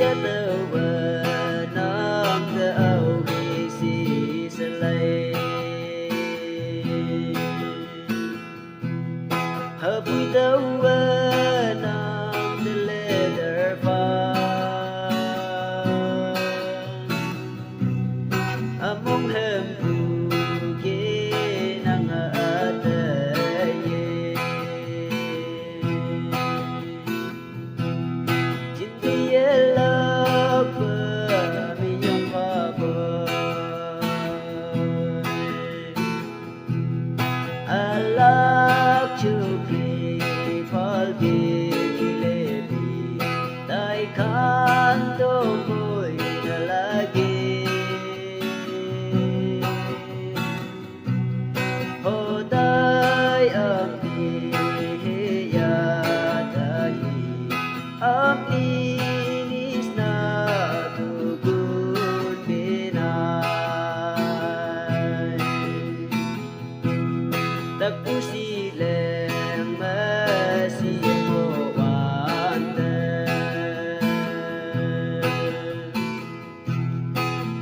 cha tơ vờ nam tơ âu khi si sa lay hợp vui tơ vờ nam tơ lê đờ pha among hem pu ke nang ate ye jindi la pa mi yong pa pa alak chu pi phal bi le bi tai khan to moi na lagi hodai amni ya dahi amni nisna tugun binai takpusileng masimo wanda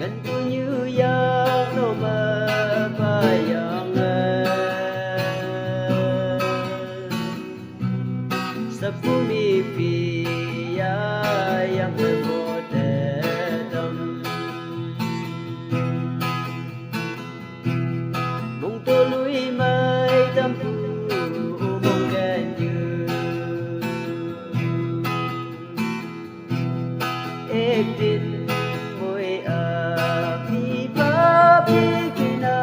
gantu như yang no mabayang sa pumipiya yang nagotedam mong tuloy may tampu mong ganyo ektin mo'y api papigin na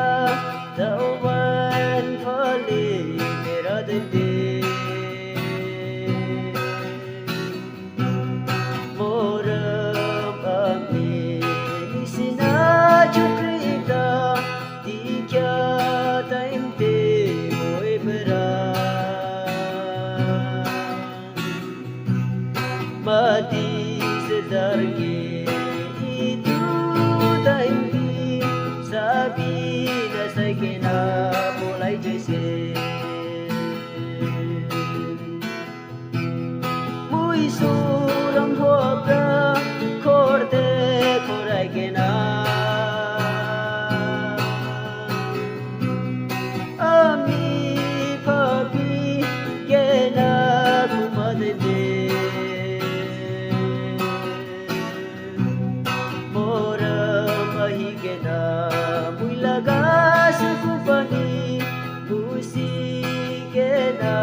tawan pali meradende moram amni sinajukrita di kya taimte mo'y berang mati sedarge itu taimti sabi na sa kina mulai jaise muy suram hoga korde korai kina ami papi kena kumadde mahigena muy lagas kupani busi kena